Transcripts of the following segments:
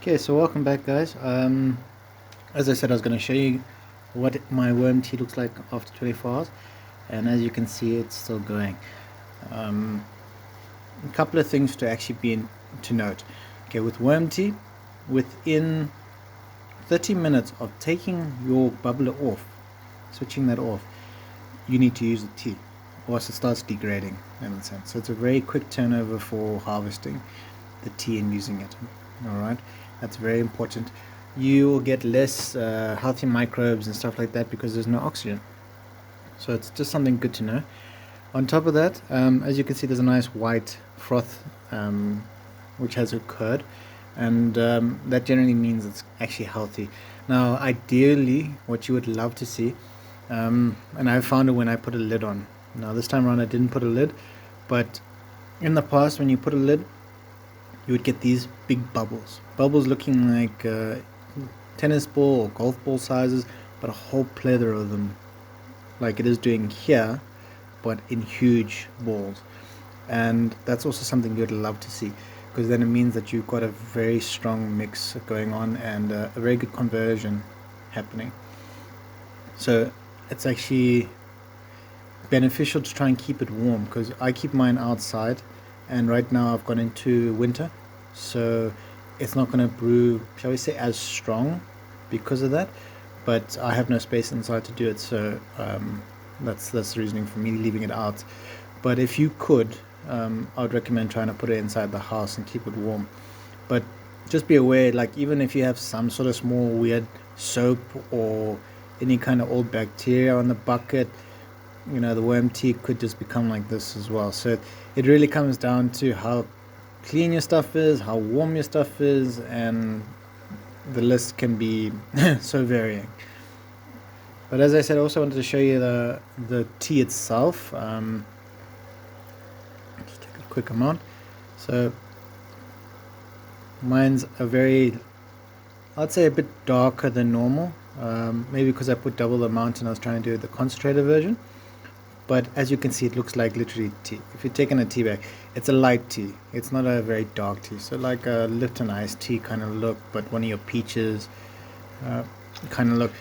Okay, so welcome back, guys. As I said, I was going to show you what my worm tea looks like after 24 hours, and as you can see, it's still going. Um, a couple of things to actually to note. Okay, with worm tea, within 30 minutes of taking your bubbler off, switching that off, you need to use the tea, or else it starts degrading in a sense. So it's a very quick turnover for harvesting the tea and using it. All right, that's very important. You will get less healthy microbes and stuff like that because there's no oxygen. So it's just something good to know. On top of that, as you can see, there's a nice white froth which has occurred, and that generally means it's actually healthy. Now, ideally, what you would love to see, and I found it when I put a lid on. Now, this time around, I didn't put a lid, but in the past, when you put a lid, you would get these big bubbles. Bubbles looking like tennis ball or golf ball sizes, but a whole plethora of them, like it is doing here, but in huge balls. And that's also something you'd love to see, because then it means that you've got a very strong mix going on and a very good conversion happening. So it's actually beneficial to try and keep it warm, because I keep mine outside, and right now I've gone into winter, so it's not going to brew, shall we say, as strong because of that. But I have no space inside to do it, so that's the reasoning for me leaving it out. But if you could, I would recommend trying to put it inside the house and keep it warm. But just be aware, like even if you have some sort of small weird soap or any kind of old bacteria on the bucket, the worm tea could just become like this as well. So it really comes down to how clean your stuff is, how warm your stuff is, and the list can be so varying. But as I said, I also wanted to show you the tea itself. Just take a quick amount. So mine's I'd say a bit darker than normal. Maybe because I put double the amount and I was trying to do the concentrated version. But as you can see, it looks like literally tea. If you're taking a tea bag, it's a light tea. It's not a very dark tea. So like a Lipton iced tea kind of look, but one of your peaches kind of look.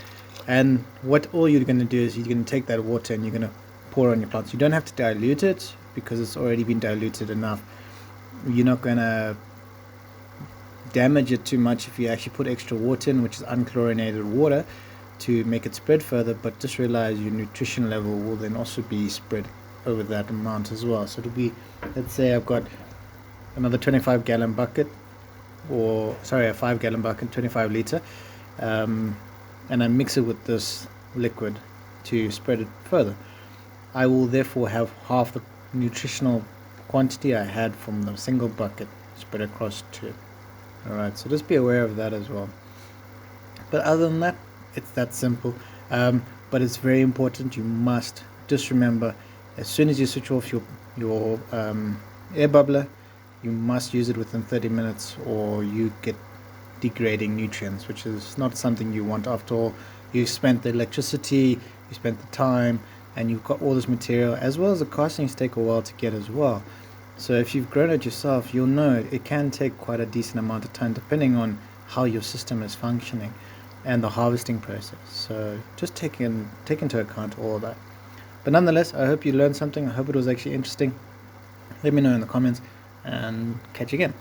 And what all you're going to do is you're going to take that water and you're going to pour on your plants. You don't have to dilute it because it's already been diluted enough. You're not going to damage it too much if you actually put extra water in, which is unchlorinated water, to make it spread further. But just realize your nutrition level will then also be spread over that amount as well. So it'll be, let's say I've got another 25-gallon bucket, or sorry, a 5-gallon bucket, 25 liter, and I mix it with this liquid to spread it further. I will therefore have half the nutritional quantity I had from the single bucket spread across two. Alright, so just be aware of that as well. But other than that, it's that simple. But it's very important. You must just remember, as soon as you switch off your air bubbler, you must use it within 30 minutes, or you get degrading nutrients, which is not something you want. After all, you spent the electricity, you spent the time, and you've got all this material, as well as the castings take a while to get as well. So if you've grown it yourself, you'll know it can take quite a decent amount of time, depending on how your system is functioning and the harvesting process. So just take into account all of that. But nonetheless, I hope you learned something. I hope it was actually interesting. Let me know in the comments, and catch you again.